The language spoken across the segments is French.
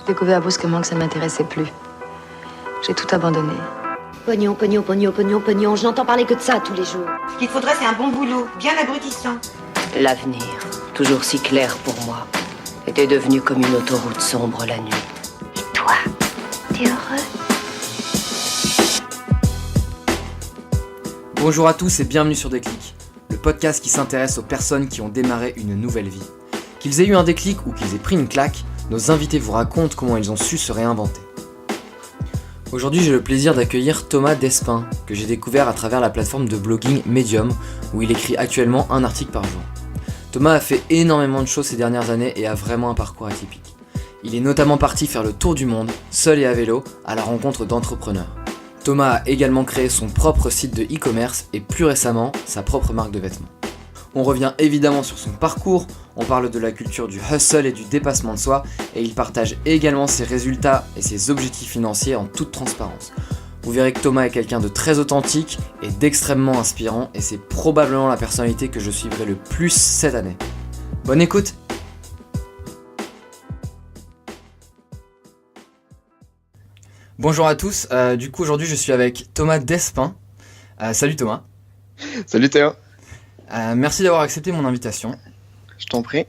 J'ai découvert brusquement que ça ne m'intéressait plus. J'ai tout abandonné. Pognon, pognon, pognon, pognon, pognon. Je n'entends parler que de ça tous les jours. Ce qu'il faudrait, c'est un bon boulot, bien abrutissant. L'avenir, toujours si clair pour moi, était devenu comme une autoroute sombre la nuit. Et toi, t'es heureux? Bonjour à tous et bienvenue sur Déclic, le podcast qui s'intéresse aux personnes qui ont démarré une nouvelle vie. Qu'ils aient eu un déclic ou qu'ils aient pris une claque, nos invités vous racontent comment ils ont su se réinventer. Aujourd'hui, j'ai le plaisir d'accueillir Thomas Despins, que j'ai découvert à travers la plateforme de blogging Medium, où il écrit actuellement un article par jour. Thomas a fait énormément de choses ces dernières années et a vraiment un parcours atypique. Il est notamment parti faire le tour du monde, seul et à vélo, à la rencontre d'entrepreneurs. Thomas a également créé son propre site de e-commerce et plus récemment, sa propre marque de vêtements. On revient évidemment sur son parcours, on parle de la culture du hustle et du dépassement de soi, et il partage également ses résultats et ses objectifs financiers en toute transparence. Vous verrez que Thomas est quelqu'un de très authentique et d'extrêmement inspirant, et c'est probablement la personnalité que je suivrai le plus cette année. Bonne écoute! Bonjour à tous, du coup aujourd'hui je suis avec Thomas Despins. Salut Thomas. Salut Théo. Merci d'avoir accepté mon invitation. Je t'en prie.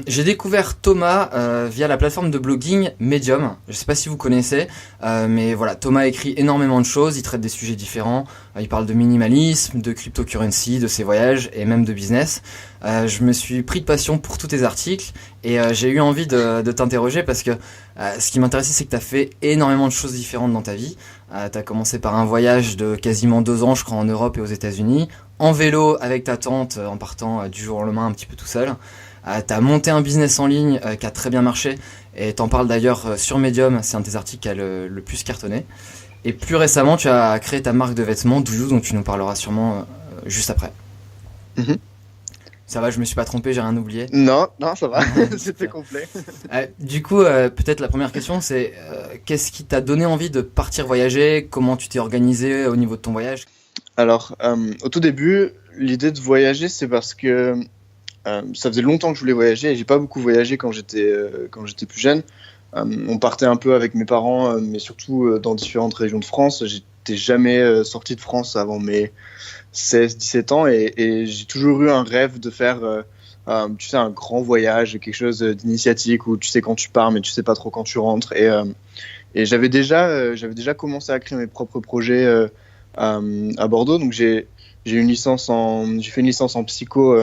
J'ai découvert Thomas via la plateforme de blogging Medium. Je sais pas si vous connaissez, mais voilà, Thomas écrit énormément de choses, il traite des sujets différents, il parle de minimalisme, de cryptocurrency, de ses voyages et même de business. Je me suis pris de passion pour tous tes articles et j'ai eu envie de t'interroger parce que ce qui m'intéressait, c'est que tu as fait énormément de choses différentes dans ta vie. Tu as commencé par un voyage de quasiment 2 ans, je crois, en Europe et aux États-Unis, en vélo avec ta tante, en partant du jour au lendemain un petit peu tout seul. T'as monté un business en ligne qui a très bien marché et t'en parles d'ailleurs sur Medium, c'est un de tes articles qui a le plus cartonné. Et plus récemment, tu as créé ta marque de vêtements, Doujou, dont tu nous parleras sûrement juste après. Mm-hmm. Ça va, je me suis pas trompé, j'ai rien oublié? Non, ça va, c'était complet. Du coup, peut-être la première question, c'est qu'est-ce qui t'a donné envie de partir voyager? Comment tu t'es organisé au niveau de ton voyage? Alors, au tout début, l'idée de voyager, c'est parce que ça faisait longtemps que je voulais voyager et j'ai pas beaucoup voyagé quand j'étais plus jeune. On partait un peu avec mes parents, mais surtout dans différentes régions de France. J'étais jamais sorti de France avant mes 16-17 ans et j'ai toujours eu un rêve de faire tu sais, un grand voyage, quelque chose d'initiatique où tu sais quand tu pars mais tu sais pas trop quand tu rentres. Et j'avais déjà commencé à créer mes propres projets à Bordeaux. Donc j'ai fait une licence en psycho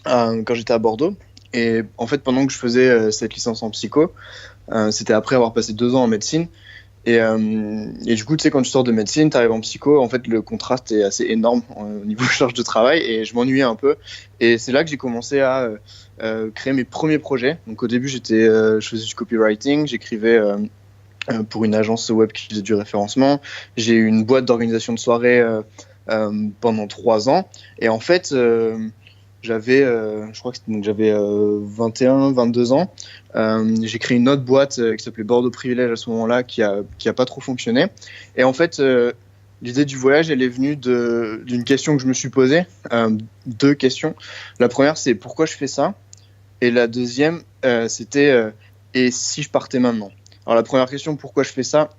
quand j'étais à Bordeaux. Et en fait, pendant que je faisais cette licence en psycho, c'était après avoir passé 2 ans en médecine. Et du coup, tu sais, quand tu sors de médecine, tu arrives en psycho, en fait, le contraste est assez énorme au niveau charge de travail et je m'ennuyais un peu. Et c'est là que j'ai commencé à créer mes premiers projets. Donc au début, je faisais du copywriting, j'écrivais pour une agence web qui faisait du référencement. J'ai eu une boîte d'organisation de soirées pendant 3 ans. Et en fait, je crois que j'avais 21, 22 ans. J'ai créé une autre boîte qui s'appelait Bordeaux Privilège à ce moment-là, qui a pas trop fonctionné. Et en fait, l'idée du voyage, elle est venue d'une question que je me suis posée. 2 questions. La première, c'est pourquoi je fais ça? Et la deuxième, c'était et si je partais maintenant? Alors la première question, pourquoi je fais ça?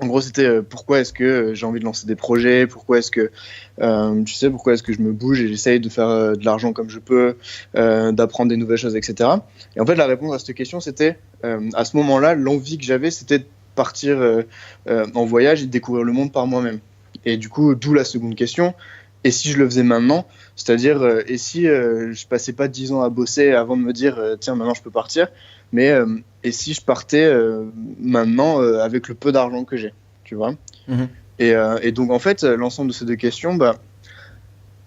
En gros, c'était pourquoi est-ce que j'ai envie de lancer des projets, pourquoi est-ce que je me bouge et j'essaye de faire de l'argent comme je peux, d'apprendre des nouvelles choses, etc. Et en fait, la réponse à cette question, c'était, à ce moment-là, l'envie que j'avais, c'était de partir en voyage et de découvrir le monde par moi-même. Et du coup, d'où la seconde question, et si je le faisais maintenant? C'est-à-dire, et si je passais pas 10 ans à bosser avant de me dire, tiens, maintenant je peux partir, mais et si je partais maintenant avec le peu d'argent que j'ai, tu vois? Mmh. Et donc, en fait, l'ensemble de ces 2 questions,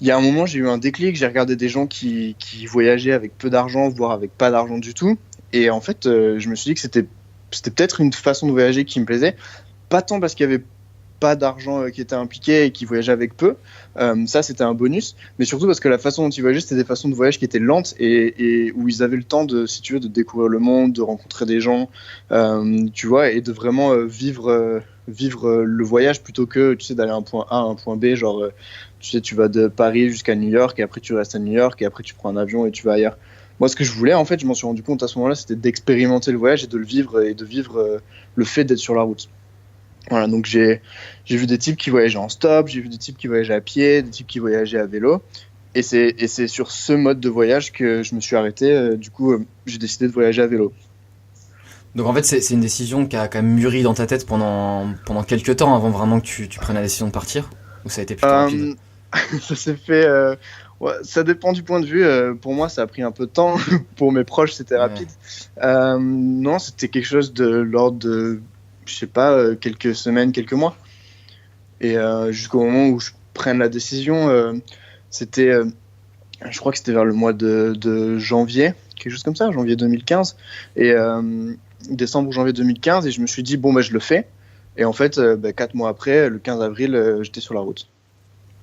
il y a un moment, j'ai eu un déclic, j'ai regardé des gens qui voyageaient avec peu d'argent, voire avec pas d'argent du tout, et en fait, je me suis dit que c'était peut-être une façon de voyager qui me plaisait, pas tant parce qu'il y avait pas d'argent qui était impliqué et qui voyageait avec peu, ça c'était un bonus, mais surtout parce que la façon dont ils voyageaient, c'était des façons de voyage qui étaient lentes et où ils avaient le temps de, si tu veux, de découvrir le monde, de rencontrer des gens, tu vois, et de vraiment vivre le voyage plutôt que, tu sais, d'aller à un point A à un point B, genre tu sais, tu vas de Paris jusqu'à New York et après tu restes à New York et après tu prends un avion et tu vas ailleurs. moi, ce que je voulais, en fait, je m'en suis rendu compte à ce moment-là, c'était d'expérimenter le voyage et de le vivre et de vivre le fait d'être sur la route. Voilà, donc j'ai vu des types qui voyageaient en stop, j'ai vu des types qui voyageaient à pied, des types qui voyageaient à vélo. Et c'est sur ce mode de voyage que je me suis arrêté. Du coup, j'ai décidé de voyager à vélo. Donc en fait, c'est une décision qui a quand même mûri dans ta tête pendant quelques temps avant vraiment que tu prennes la décision de partir? Ou ça a été plutôt rapide? Ça s'est fait. Ouais, ça dépend du point de vue. Pour moi, ça a pris un peu de temps. Pour mes proches, c'était rapide. Non, c'était quelque chose de l'ordre de, je sais pas, quelques semaines, quelques mois. Et jusqu'au moment où je prenne la décision, c'était, je crois que c'était vers le mois de janvier, quelque chose comme ça, janvier 2015. Et décembre ou janvier 2015. Et je me suis dit, bon, je le fais. Et en fait, 4 mois après, le 15 avril, j'étais sur la route.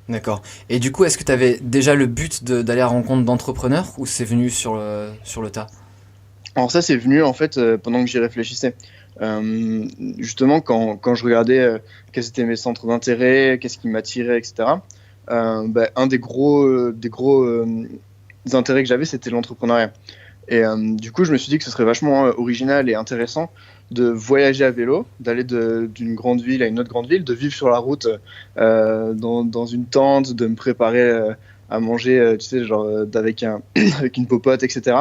D'accord. Et du coup, est-ce que tu avais déjà le but d'aller à la rencontre d'entrepreneurs ou c'est venu sur le tas? Alors ça, c'est venu en fait pendant que j'y réfléchissais. Justement, quand je regardais quels étaient mes centres d'intérêt, qu'est-ce qui m'attirait, etc. Un des gros intérêts que j'avais, c'était l'entrepreneuriat. Et du coup, je me suis dit que ce serait vachement original et intéressant de voyager à vélo, d'aller d'une grande ville à une autre grande ville, de vivre sur la route dans une tente, de me préparer à manger, tu sais, genre avec une popote, etc.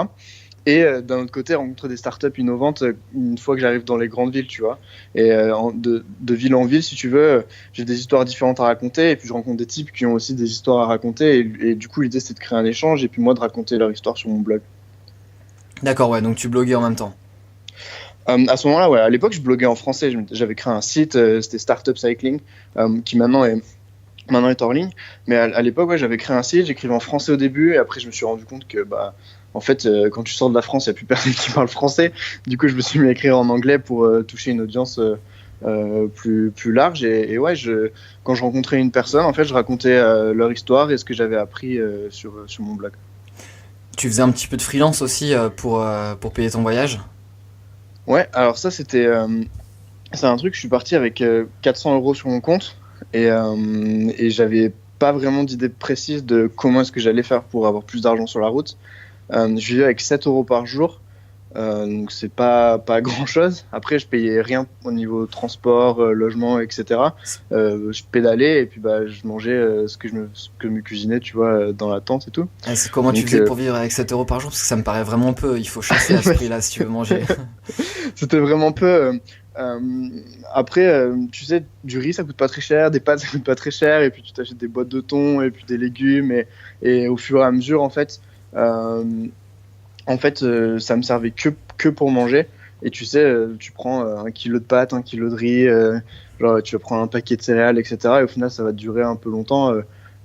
Et d'un autre côté, rencontrer des startups innovantes une fois que j'arrive dans les grandes villes, tu vois. Et de ville en ville, si tu veux, j'ai des histoires différentes à raconter. Et puis je rencontre des types qui ont aussi des histoires à raconter. Et du coup, l'idée, c'est de créer un échange et puis moi de raconter leur histoire sur mon blog. D'accord, ouais, donc tu bloguais en même temps. À ce moment-là, ouais, à l'époque, je bloguais en français. J'avais créé un site, c'était Startup Cycling, qui maintenant est en ligne. Mais à l'époque, ouais, j'avais créé un site, j'écrivais en français au début. Et après, je me suis rendu compte que, en fait, quand tu sors de la France, il n'y a plus personne qui parle français. Du coup, je me suis mis à écrire en anglais pour toucher une audience plus large. Et ouais, quand je rencontrais une personne, en fait, je racontais leur histoire et ce que j'avais appris sur mon blog. Tu faisais un petit peu de freelance aussi pour payer ton voyage? Ouais, alors ça, c'est un truc, je suis parti avec 400 € sur mon compte et j'avais pas vraiment d'idée précise de comment est-ce que j'allais faire pour avoir plus d'argent sur la route. Je vivais avec 7 € par jour, donc c'est pas grand chose. Après, je payais rien au niveau transport, logement, etc. Je pédalais et puis je mangeais ce que je me cuisinais, tu vois, dans la tente et tout. Et c'est comment tu faisais pour vivre avec 7 € par jour? Parce que ça me paraît vraiment peu. Il faut chasser à ce prix-là si tu veux manger. C'était vraiment peu. Après, tu sais, du riz ça coûte pas très cher, des pâtes ça coûte pas très cher, et puis tu t'achètes des boîtes de thon et puis des légumes et au fur et à mesure en fait, ça me servait que pour manger. Et tu sais, tu prends 1 kilo de pâtes, 1 kilo de riz, genre tu vas prendre un paquet de céréales, etc. Et au final ça va te durer un peu longtemps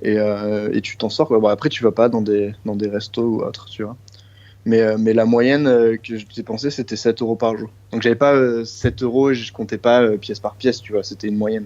et tu t'en sors quoi. Bon, après tu vas pas dans des restos ou autre, tu vois. Mais la moyenne que je dépensais, c'était 7 € par jour. Donc j'avais pas 7 € et je comptais pas pièce par pièce, tu vois, c'était une moyenne.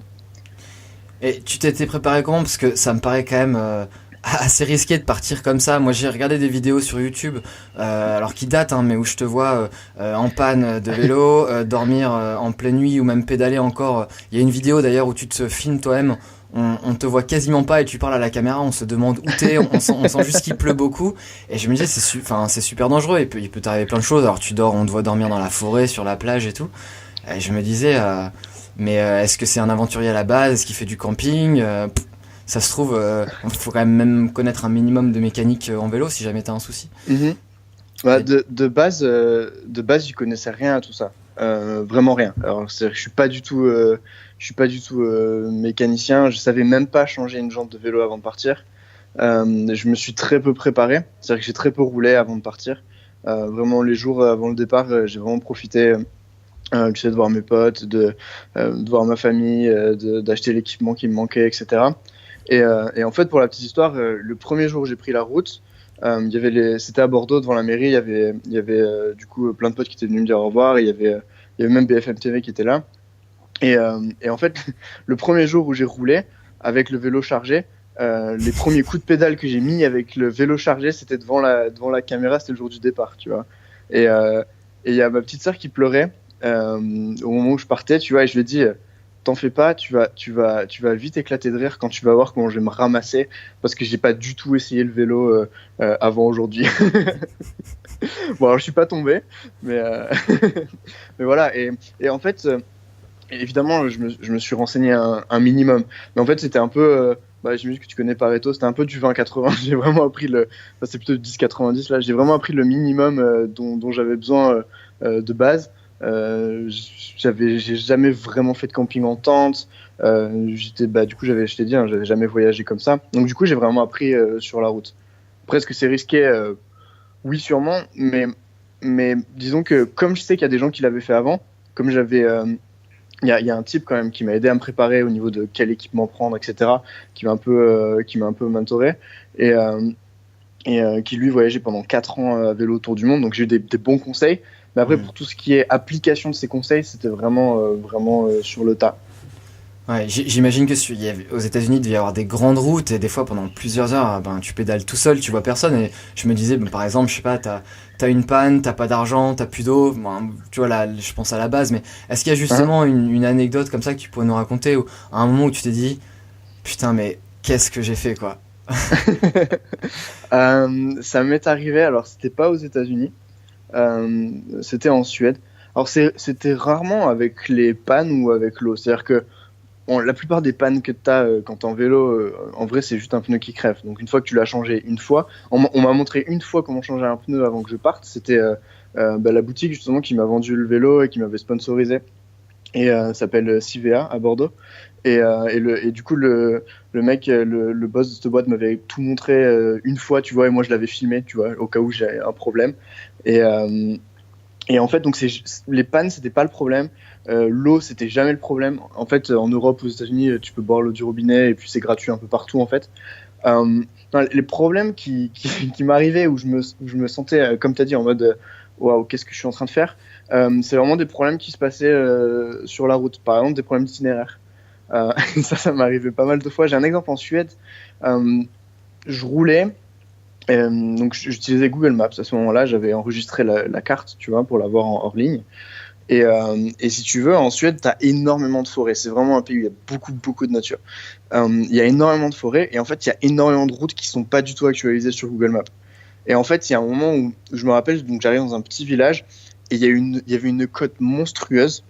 Et tu t'étais préparé comment? Parce que ça me paraît quand même assez risqué de partir comme ça. Moi j'ai regardé des vidéos sur YouTube, alors qui datent, mais où je te vois en panne de vélo, dormir en pleine nuit ou même pédaler encore. Il y a une vidéo d'ailleurs où tu te filmes toi-même. On te voit quasiment pas et tu parles à la caméra, on se demande où t'es, on sent juste qu'il pleut beaucoup. Et je me disais, c'est super dangereux, il peut t'arriver plein de choses. Alors tu dors, on te voit dormir dans la forêt, sur la plage et tout. Et je me disais, est-ce que c'est un aventurier à la base? Est-ce qu'il fait du camping? Ça se trouve, il faut quand même connaître un minimum de mécanique en vélo si jamais t'as un souci. Mm-hmm. Ouais, de base, je connaissais rien à tout ça. Vraiment rien. Alors je suis pas du tout mécanicien. Je savais même pas changer une jante de vélo avant de partir. Je me suis très peu préparé. C'est-à-dire que j'ai très peu roulé avant de partir. Vraiment les jours avant le départ, j'ai vraiment profité. Tu sais, de voir mes potes, de voir ma famille, d'acheter l'équipement qui me manquait, etc. Et en fait, pour la petite histoire, le premier jour où j'ai pris la route, c'était à Bordeaux devant la mairie. Il y avait du coup plein de potes qui étaient venus me dire au revoir. Et il y avait même BFM TV qui était là. Et en fait, le premier jour où j'ai roulé avec le vélo chargé, les premiers coups de pédale que j'ai mis avec le vélo chargé, c'était devant la caméra. C'était le jour du départ, tu vois. Et il y a ma petite sœur qui pleurait au moment où je partais, tu vois. Et je lui ai dit, t'en fais pas, tu vas vite éclater de rire quand tu vas voir comment je vais me ramasser, parce que j'ai pas du tout essayé le vélo avant aujourd'hui. Bon, alors je suis pas tombé, mais, mais voilà. Et en fait, évidemment, je me suis renseigné un minimum. Mais en fait, c'était un peu. J'imagine que tu connais Pareto, c'était un peu du 20-80. J'ai vraiment appris c'est plutôt du 10-90 là. J'ai vraiment appris le minimum dont j'avais besoin de base. J'ai jamais vraiment fait de camping en tente. Du coup, je t'ai dit, hein, j'avais jamais voyagé comme ça. Donc, du coup, j'ai vraiment appris sur la route. Après, est-ce que c'est risqué? Oui, sûrement. Mais disons que comme je sais qu'il y a des gens qui l'avaient fait avant, comme j'avais. Il y a un type quand même qui m'a aidé à me préparer au niveau de quel équipement prendre, etc., qui m'a un peu mentoré et qui lui voyageait pendant 4 ans à vélo autour du monde, donc j'ai eu des bons conseils. Mais après, pour tout ce qui est application de ces conseils, c'était vraiment sur le tas. Ouais, j'imagine que aux États-Unis, il devait y avoir des grandes routes et des fois pendant plusieurs heures, tu pédales tout seul, tu vois personne. Et je me disais, par exemple, je sais pas, t'as une panne, t'as pas d'argent, t'as plus d'eau. Bon, tu vois, là, je pense à la base, mais est-ce qu'il y a justement une anecdote comme ça que tu pourrais nous raconter, ou à un moment où tu t'es dit, putain, mais qu'est-ce que j'ai fait, quoi? Ça m'est arrivé, alors c'était pas aux États-Unis, c'était en Suède. Alors c'était rarement avec les pannes ou avec l'eau, c'est-à-dire que la plupart des pannes que tu as quand tu es en vélo, en vrai, c'est juste un pneu qui crève. Donc, une fois que tu l'as changé une fois, on m'a montré une fois comment changer un pneu avant que je parte. C'était la boutique justement qui m'a vendu le vélo et qui m'avait sponsorisé. Et s'appelle CVA à Bordeaux. Et du coup, le mec, le boss de cette boîte m'avait tout montré une fois, tu vois, et moi je l'avais filmé, tu vois, au cas où j'ai un problème. Et en fait, donc les pannes, c'était pas le problème. L'eau, c'était jamais le problème. En fait, en Europe, aux États-Unis, tu peux boire l'eau du robinet et puis c'est gratuit un peu partout, en fait. Les problèmes qui m'arrivaient où je me sentais, comme tu as dit, en mode waouh, qu'est-ce que je suis en train de faire, c'est vraiment des problèmes qui se passaient sur la route. Par exemple, des problèmes d'itinéraire. Ça m'arrivait pas mal de fois. J'ai un exemple en Suède. Je roulais. Donc j'utilisais Google Maps à ce moment-là, j'avais enregistré la carte, tu vois, pour l'avoir hors ligne. Et si tu veux, en Suède, tu as énormément de forêts. C'est vraiment un pays où il y a beaucoup de nature. Il y a énormément de forêts et en fait, il y a énormément de routes qui sont pas du tout actualisées sur Google Maps. Et en fait, il y a un moment où je me rappelle, donc j'arrive dans un petit village et il y avait une côte monstrueuse.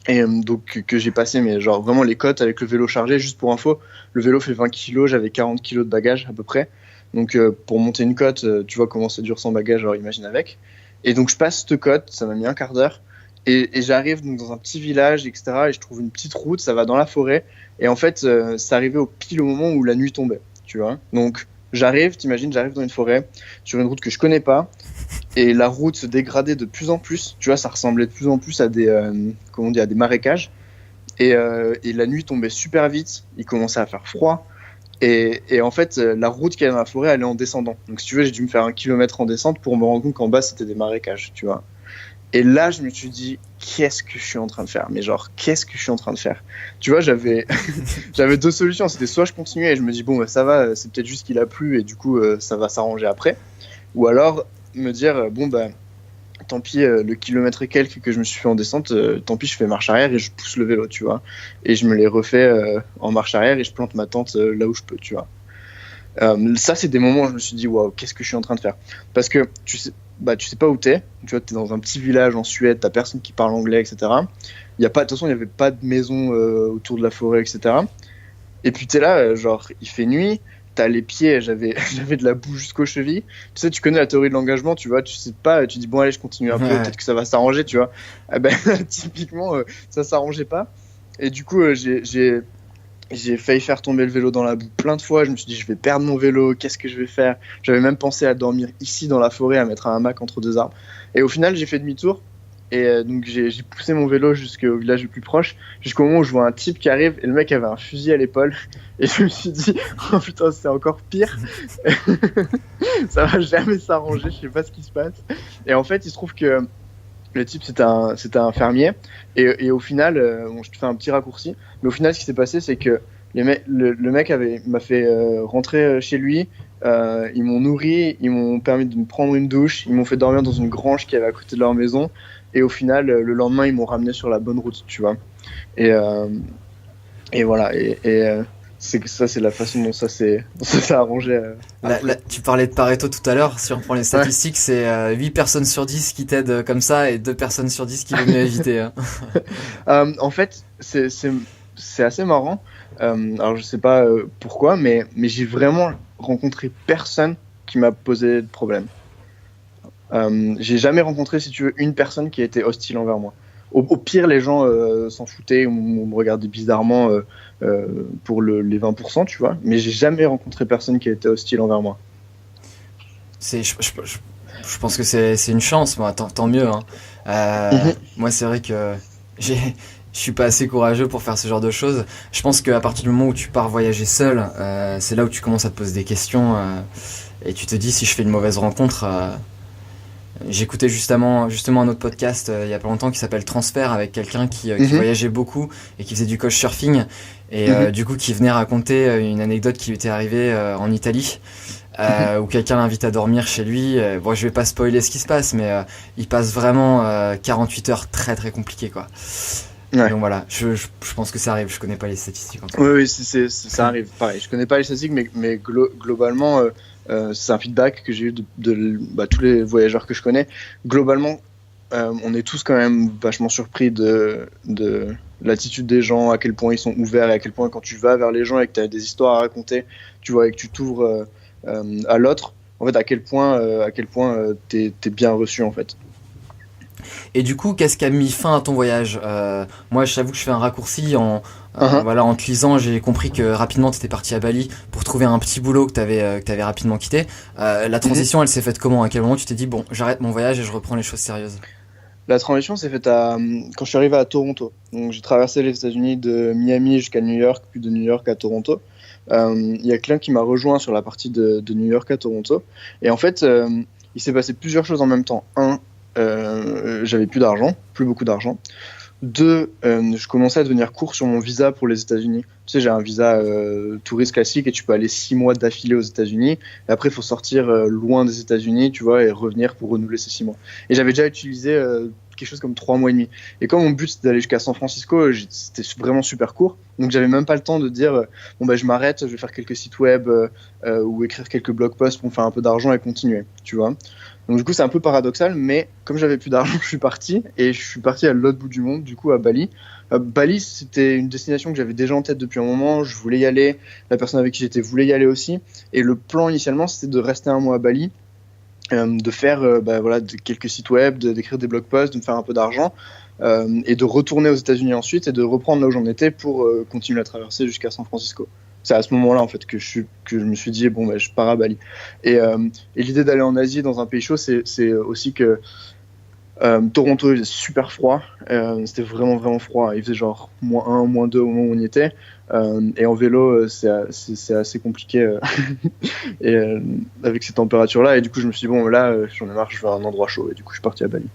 Et donc que j'ai passé, mais genre vraiment les côtes avec le vélo chargé. Juste pour info, le vélo fait 20 kg, j'avais 40 kg de bagages à peu près. Donc pour monter une côte, tu vois comment c'est dur sans bagage, alors imagine avec. Et donc je passe cette côte, ça m'a mis un quart d'heure. Et j'arrive donc dans un petit village, etc. Et je trouve une petite route, ça va dans la forêt. Et en fait, ça arrivait pile au moment où la nuit tombait, tu vois. Donc j'arrive dans une forêt, sur une route que je connais pas. Et la route se dégradait de plus en plus. Tu vois, ça ressemblait de plus en plus à des marécages. Et la nuit tombait super vite. Il commençait à faire froid. Et en fait, la route qui allait dans la forêt, elle est en descendant. Donc, si tu veux, j'ai dû me faire 1 kilomètre en descente pour me rendre compte qu'en bas, c'était des marécages, tu vois. Et là, je me suis dit, qu'est-ce que je suis en train de faire? Mais genre, qu'est-ce que je suis en train de faire? Tu vois, j'avais 2 solutions. C'était soit je continuais et je me dis, bon, bah, ça va, c'est peut-être juste qu'il a plu et du coup, ça va s'arranger après. Ou alors, me dire, bon, bah, tant pis, le kilomètre et quelques que je me suis fait en descente, tant pis, je fais marche arrière et je pousse le vélo, tu vois. Et je me les refais en marche arrière et je plante ma tente là où je peux, tu vois. Ça, c'est des moments où je me suis dit, waouh, qu'est-ce que je suis en train de faire? Parce que tu sais pas où t'es. Tu vois, t'es dans un petit village en Suède, t'as personne qui parle anglais, etc. De toute façon, il n'y avait pas de maison autour de la forêt, etc. Et puis t'es là, genre, il fait nuit. T'as les pieds, j'avais de la boue jusqu'aux chevilles. Tu sais, tu connais la théorie de l'engagement, tu vois, tu sais pas, tu dis bon allez, je continue un peu, peut-être que ça va s'arranger, tu vois. Ah ben typiquement, ça s'arrangeait pas. Et du coup, j'ai failli faire tomber le vélo dans la boue plein de fois. Je me suis dit je vais perdre mon vélo, qu'est-ce que je vais faire? J'avais même pensé à dormir ici dans la forêt, à mettre un hamac entre 2 arbres. Et au final, j'ai fait demi-tour. Et donc j'ai poussé mon vélo jusqu'au village le plus proche, jusqu'au moment où je vois un type qui arrive et le mec avait un fusil à l'épaule. Et je me suis dit, oh putain, c'est encore pire. Ça va jamais s'arranger, je sais pas ce qui se passe. Et en fait, il se trouve que le type, c'était un fermier. Et au final, je te fais un petit raccourci, mais au final, ce qui s'est passé, c'est que le mec m'a fait rentrer chez lui. Ils m'ont nourri, ils m'ont permis de me prendre une douche, ils m'ont fait dormir dans une grange qui avait à côté de leur maison. Et au final, le lendemain, ils m'ont ramené sur la bonne route, tu vois. Et voilà. Et c'est la façon dont ça s'est arrangé. Là, tu parlais de Pareto tout à l'heure, si on reprend les statistiques, c'est 8 personnes sur 10 qui t'aident comme ça et 2 personnes sur 10 qui veulent mieux éviter. Hein. En fait, c'est assez marrant. Alors, je sais pas pourquoi, mais j'ai vraiment rencontré personne qui m'a posé de problème. J'ai jamais rencontré, si tu veux, une personne qui a été hostile envers moi. Au pire, les gens s'en foutaient ou me regardaient bizarrement pour les 20%, tu vois. Mais j'ai jamais rencontré personne qui a été hostile envers moi. Je pense que c'est une chance, moi, tant mieux. Hein. Moi, c'est vrai que je suis pas assez courageux pour faire ce genre de choses. Je pense qu'à partir du moment où tu pars voyager seul, c'est là où tu commences à te poser des questions et tu te dis si je fais une mauvaise rencontre. J'écoutais justement un autre podcast il y a pas longtemps qui s'appelle Transfert avec quelqu'un qui voyageait beaucoup et qui faisait du couchsurfing et du coup qui venait raconter une anecdote qui lui était arrivée en Italie où quelqu'un l'invite à dormir chez lui. Bon, je vais pas spoiler ce qui se passe, mais il passe vraiment 48 heures très très compliquées, quoi. Ouais. Donc voilà, je pense que ça arrive. Je connais pas les statistiques. Oui, ça arrive. Pareil, je connais pas les statistiques, mais globalement, c'est un feedback que j'ai eu de tous les voyageurs que je connais. Globalement, on est tous quand même vachement surpris de l'attitude des gens, à quel point ils sont ouverts et à quel point quand tu vas vers les gens et que tu as des histoires à raconter, tu vois, et que tu t'ouvres à l'autre, en fait, à quel point t'es bien reçu, en fait. Et du coup, qu'est-ce qui a mis fin à ton voyage ? Moi, je t'avoue que je fais un raccourci en te lisant, j'ai compris que rapidement tu étais parti à Bali pour trouver un petit boulot que t'avais rapidement quitté. La transition, elle s'est faite comment ? À quel moment tu t'es dit bon, j'arrête mon voyage et je reprends les choses sérieuses ? La transition s'est faite quand je suis arrivé à Toronto. Donc, j'ai traversé les États-Unis de Miami jusqu'à New York, puis de New York à Toronto. Il y a quelqu'un qui m'a rejoint sur la partie de New York à Toronto. Et en fait, il s'est passé plusieurs choses en même temps. J'avais plus beaucoup d'argent. 2, je commençais à devenir court sur mon visa pour les États-Unis. Tu sais, j'ai un visa touriste classique et tu peux aller 6 mois d'affilée aux États-Unis. Et après, il faut sortir loin des États-Unis, tu vois, et revenir pour renouveler ces 6 mois. Et j'avais déjà utilisé quelque chose comme 3 mois et demi. Et comme mon but c'était d'aller jusqu'à San Francisco, c'était vraiment super court. Donc j'avais même pas le temps de dire je m'arrête, je vais faire quelques sites web ou écrire quelques blog posts pour me faire un peu d'argent et continuer, tu vois. Donc du coup c'est un peu paradoxal, mais comme j'avais plus d'argent, je suis parti à l'autre bout du monde, du coup à Bali. Bali, c'était une destination que j'avais déjà en tête depuis un moment, je voulais y aller, la personne avec qui j'étais voulait y aller aussi, et le plan initialement c'était de rester un mois à Bali, de faire quelques sites web, d'écrire des blog posts, de me faire un peu d'argent, et de retourner aux États-Unis ensuite et de reprendre là où j'en étais pour continuer à traverser jusqu'à San Francisco. C'est à ce moment-là en fait que je me suis dit je pars à Bali. Et l'idée d'aller en Asie dans un pays chaud, c'est aussi que Toronto il faisait super froid, c'était vraiment vraiment froid, il faisait genre -1, -2 au moment où on y était, et en vélo c'est assez compliqué et avec ces températures là, et du coup je me suis dit là j'en ai marre, je veux un endroit chaud, et du coup je suis parti à Bali.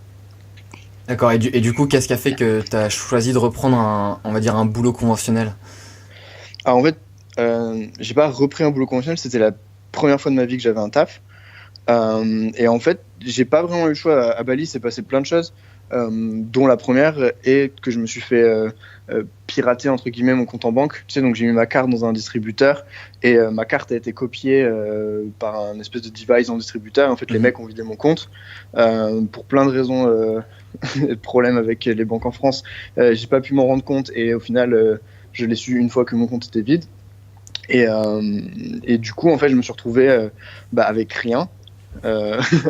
D'accord, et du coup qu'est-ce qui a fait que tu as choisi de reprendre un boulot conventionnel ? En fait j'ai pas repris un boulot conventionnel, c'était la première fois de ma vie que j'avais un taf. Et en fait, j'ai pas vraiment eu le choix. À Bali, s'est passé plein de choses, dont la première est que je me suis fait pirater entre guillemets mon compte en banque. Tu sais, donc j'ai mis ma carte dans un distributeur et ma carte a été copiée par un espèce de device dans le distributeur. En fait, les mecs ont vidé mon compte pour plein de raisons, de problèmes avec les banques en France. J'ai pas pu m'en rendre compte et au final, je l'ai su une fois que mon compte était vide. Et du coup, en fait, je me suis retrouvé avec rien.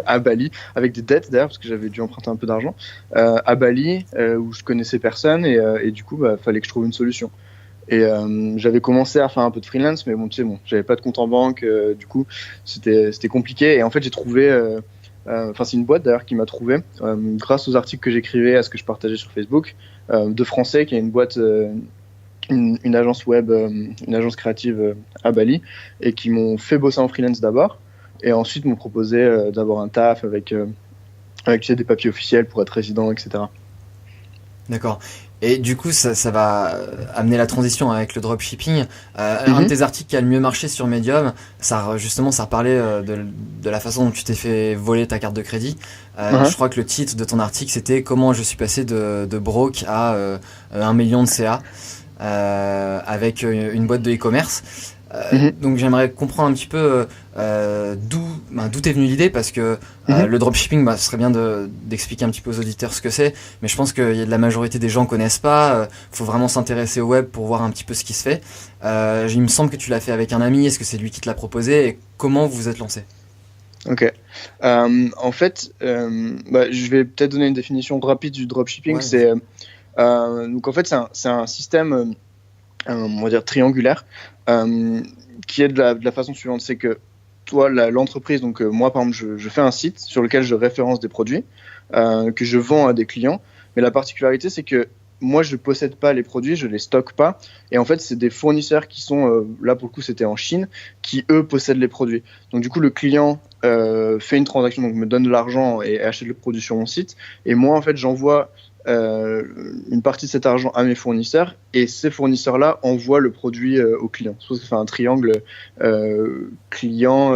À Bali, avec des dettes d'ailleurs parce que j'avais dû emprunter un peu d'argent à Bali où je connaissais personne et du coup fallait que je trouve une solution, et j'avais commencé à faire un peu de freelance, mais j'avais pas de compte en banque, du coup c'était compliqué, et en fait j'ai trouvé c'est une boîte d'ailleurs qui m'a trouvé grâce aux articles que j'écrivais, à ce que je partageais sur Facebook, de Français, qui est une boîte une agence web, une agence créative à Bali, et qui m'ont fait bosser en freelance d'abord. Et ensuite, m'ont proposé d'avoir un taf avec des papiers officiels pour être résident, etc. D'accord. Et du coup, ça va amener la transition avec le dropshipping. Un de tes articles qui a le mieux marché sur Medium, ça parlait de la façon dont tu t'es fait voler ta carte de crédit. Je crois que le titre de ton article, c'était « Comment je suis passé de broke à 1 million de CA ». avec une boîte de e-commerce. Mhm. Donc j'aimerais comprendre un petit peu d'où t'es venue l'idée, parce que le dropshipping, ce serait bien d'expliquer un petit peu aux auditeurs ce que c'est, mais je pense que la majorité des gens connaissent pas. Faut vraiment s'intéresser au web pour voir un petit peu ce qui se fait. Il me semble que tu l'as fait avec un ami. Est-ce que c'est lui qui te l'a proposé, et comment vous vous êtes lancé? Ok. En fait, je vais peut-être donner une définition rapide du dropshipping. Ouais. Donc en fait, c'est un système, on va dire triangulaire, qui est de la façon suivante. C'est que toi, l'entreprise, donc moi par exemple, je fais un site sur lequel je référence des produits que je vends à des clients. Mais la particularité, c'est que moi, je ne possède pas les produits, je ne les stocke pas. Et en fait, c'est des fournisseurs qui sont, là pour le coup, c'était en Chine, qui eux possèdent les produits. Donc du coup, le client fait une transaction, donc me donne de l'argent et achète le produit sur mon site. Et moi, en fait, j'envoie une partie de cet argent à mes fournisseurs, et ces fournisseurs-là envoient le produit au client. C'est pour ça que ça fait un triangle client,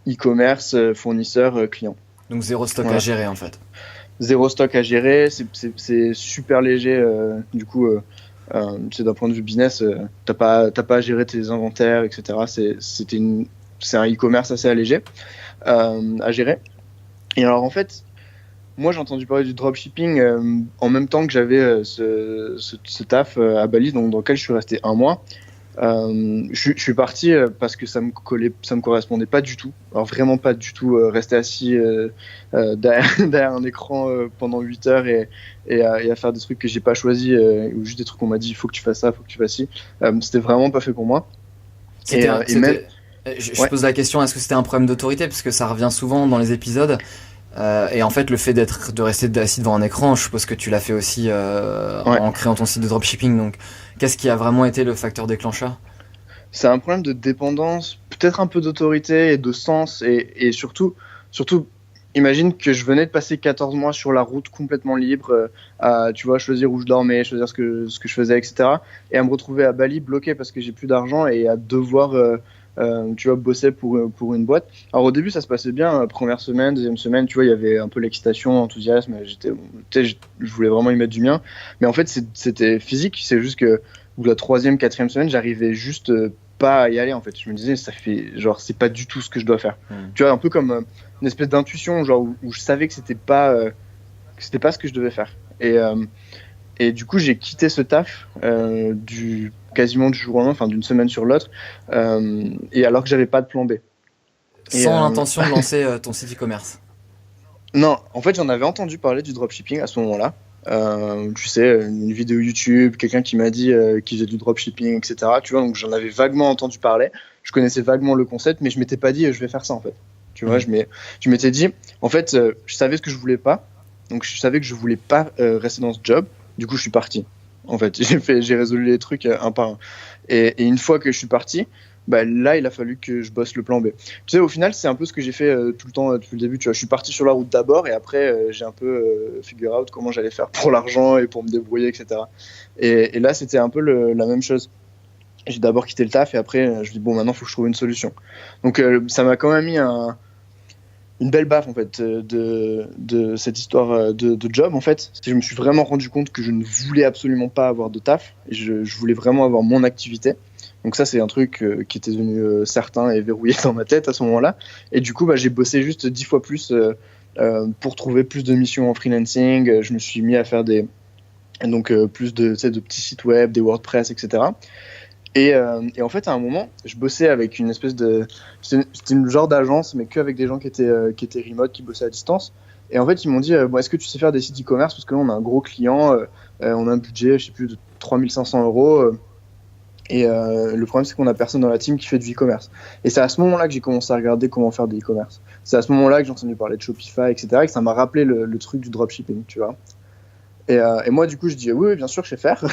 e-commerce, fournisseur, client. Donc zéro stock Voilà. à gérer en fait. Zéro stock à gérer, c'est super léger. Du coup, d'un point de vue business, t'as pas à gérer tes inventaires, etc. C'est un e-commerce assez allégé à gérer. Et alors en fait, moi, j'ai entendu parler du dropshipping en même temps que j'avais ce taf à Bali, donc, dans lequel je suis resté 1 mois. Je suis parti parce que ça me correspondait pas du tout. Alors vraiment pas du tout. Rester assis derrière un écran pendant 8 heures et à faire des trucs que j'ai pas choisi, ou juste des trucs qu'on m'a dit, il faut que tu fasses ça, il faut que tu fasses ci. C'était vraiment pas fait pour moi. Je pose la question, est-ce que c'était un problème d'autorité, parce que ça revient souvent dans les épisodes. Et en fait, le fait de rester assis devant un écran, je suppose que tu l'as fait aussi en créant ton site de dropshipping. Donc, qu'est-ce qui a vraiment été le facteur déclencheur? C'est un problème de dépendance, peut-être un peu d'autorité et de sens, et surtout, imagine que je venais de passer 14 mois sur la route complètement libre, à choisir où je dormais, choisir ce que je faisais, etc. Et à me retrouver à Bali bloqué parce que j'ai plus d'argent et à devoir bosser pour une boîte. Alors au début ça se passait bien, première semaine, deuxième semaine, il y avait un peu l'excitation, l'enthousiasme, je voulais vraiment y mettre du mien, mais en fait c'était physique, c'est juste que la troisième, quatrième semaine, j'arrivais juste pas à y aller en fait. Je me disais, c'est pas du tout ce que je dois faire. Un peu comme une espèce d'intuition, où je savais que c'était pas ce que je devais faire. Et du coup, j'ai quitté ce taf quasiment du jour au lendemain, enfin d'une semaine sur l'autre, et alors que j'avais pas de plan B. Sans l'intention de lancer ton site e-commerce. Non, en fait, j'en avais entendu parler du dropshipping à ce moment-là. Une vidéo YouTube, quelqu'un qui m'a dit qu'il faisait du dropshipping, etc. Donc j'en avais vaguement entendu parler. Je connaissais vaguement le concept, mais je m'étais pas dit je vais faire ça en fait. Je m'étais dit, en fait, je savais ce que je voulais pas. Donc je savais que je voulais pas rester dans ce job. Du coup, je suis parti. En fait, j'ai résolu les trucs un par un. Et une fois que je suis parti, là, il a fallu que je bosse le plan B. Au final, c'est un peu ce que j'ai fait tout le temps depuis le début. Je suis parti sur la route d'abord, et après, j'ai un peu figure out comment j'allais faire pour l'argent et pour me débrouiller, etc. Et là, c'était un peu la même chose. J'ai d'abord quitté le taf, et après, je dis maintenant, il faut que je trouve une solution. Donc, ça m'a quand même mis une belle baffe en fait de cette histoire de job en fait. Je me suis vraiment rendu compte que je ne voulais absolument pas avoir de taf, et je voulais vraiment avoir mon activité. Donc ça, c'est un truc qui était devenu certain et verrouillé dans ma tête à ce moment-là. Et du coup, j'ai bossé juste 10 fois plus pour trouver plus de missions en freelancing. Je me suis mis à faire plus de petits sites web, des WordPress, etc. Et en fait, à un moment, je bossais avec une espèce de... C'était une genre d'agence, mais qu'avec des gens qui étaient remote, qui bossaient à distance. Et en fait, ils m'ont dit, est-ce que tu sais faire des sites e-commerce? Parce que là, on a un gros client, on a un budget, je sais plus, de 3500 €. Et le problème, c'est qu'on a personne dans la team qui fait du e-commerce. Et c'est à ce moment-là que j'ai commencé à regarder comment faire des e-commerce. C'est à ce moment-là que j'ai entendu parler de Shopify, etc. Et que ça m'a rappelé le truc du dropshipping, tu vois. Et moi, du coup, je dis oui, bien sûr, je sais faire.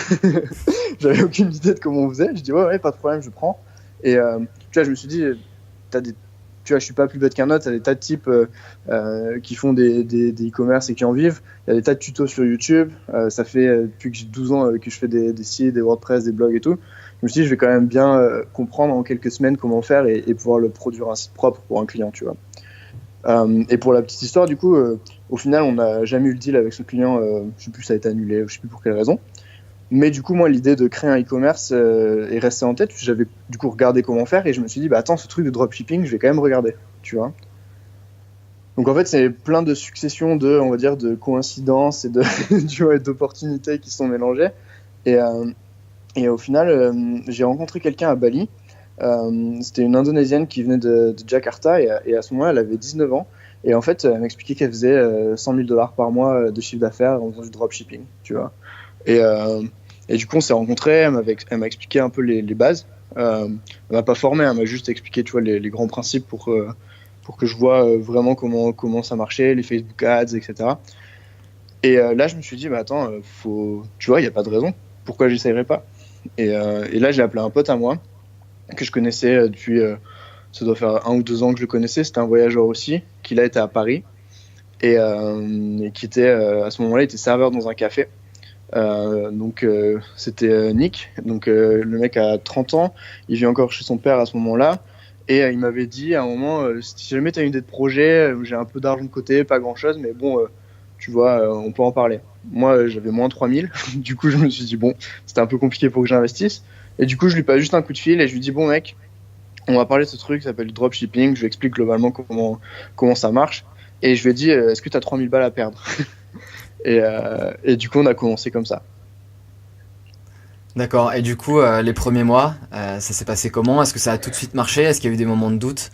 J'avais aucune idée de comment on faisait. Je dis ouais, pas de problème, je prends. Et je me suis dit, je suis pas plus bête qu'un autre. T'as des tas de types qui font des e-commerce et qui en vivent. Il y a des tas de tutos sur YouTube. Ça fait depuis que j'ai 12 ans que je fais des sites, des WordPress, des blogs et tout. Je me suis dit, je vais quand même bien comprendre en quelques semaines comment faire et pouvoir le produire un site propre pour un client, tu vois. Et pour la petite histoire, du coup, au final, on n'a jamais eu le deal avec ce client. Je sais plus, ça a été annulé, je sais plus pour quelle raison. Mais du coup, moi, l'idée de créer un e-commerce est restée en tête. J'avais du coup regardé comment faire et je me suis dit, bah attends, ce truc de dropshipping, je vais quand même regarder, tu vois. Donc en fait, c'est plein de successions de, on va dire, de coïncidences et de, tu vois, d'opportunités qui sont mélangées. Et, et au final, j'ai rencontré quelqu'un à Bali. C'était une Indonésienne qui venait de Jakarta et à ce moment-là, elle avait 19 ans. Et en fait, elle m'expliquait qu'elle faisait 100 000 dollars par mois de chiffre d'affaires en faisant du dropshipping, tu vois. Et, et du coup, on s'est rencontrés, elle m'a expliqué un peu les bases. Elle m'a pas formé, elle m'a juste expliqué, tu vois, les grands principes pour que je vois vraiment comment ça marchait, les Facebook Ads, etc. Et là, je me suis dit, bah attends, tu vois, il n'y a pas de raison. Pourquoi j'essayerais pas et là, j'ai appelé un pote à moi que je connaissais depuis, ça doit faire 1 ou 2 ans que je le connaissais. C'était un voyageur aussi, qui là était à Paris et qui était, à ce moment-là, il était serveur dans un café. Donc c'était Nick, donc le mec a 30 ans, il vit encore chez son père à ce moment-là. Et il m'avait dit à un moment, si jamais tu as une idée de projet, j'ai un peu d'argent de côté, pas grand-chose, mais bon, tu vois, on peut en parler. Moi, j'avais moins 3000, du coup, je me suis dit, bon, c'était un peu compliqué pour que j'investisse. Et du coup, je lui passe juste un coup de fil et je lui dis, bon mec, on va parler de ce truc, ça s'appelle du dropshipping, je lui explique globalement comment ça marche. Et je lui ai dit, est-ce que tu as 3000 balles à perdre et du coup, on a commencé comme ça. D'accord, et du coup, les premiers mois, ça s'est passé comment? Est-ce que ça a tout de suite marché? Est-ce qu'il y a eu des moments de doute?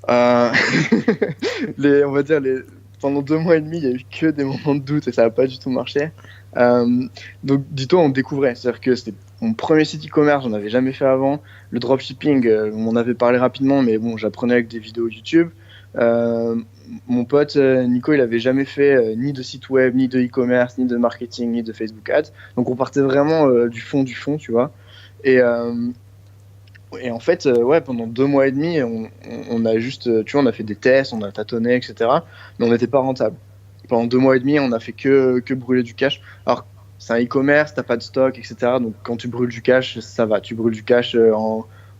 Euh, on va dire, pendant 2 mois et demi, il n'y a eu que des moments de doute et ça n'a pas du tout marché. Donc, dis-toi, on découvrait. C'est-à-dire que c'était mon premier site e-commerce, j'en avais jamais fait avant. Le dropshipping, on en avait parlé rapidement, mais bon, j'apprenais avec des vidéos YouTube. Mon pote Nico, il avait jamais fait ni de site web, ni de e-commerce, ni de marketing, ni de Facebook Ads. Donc on partait vraiment du fond, tu vois. Et en fait, ouais, pendant 2 mois et demi, on a juste, tu vois, on a fait des tests, on a tâtonné, etc. Mais on n'était pas rentable. Pendant 2 mois et demi, on a fait que brûler du cash. Alors, c'est un e-commerce, t'as pas de stock, etc. Donc quand tu brûles du cash, ça va. Tu brûles du cash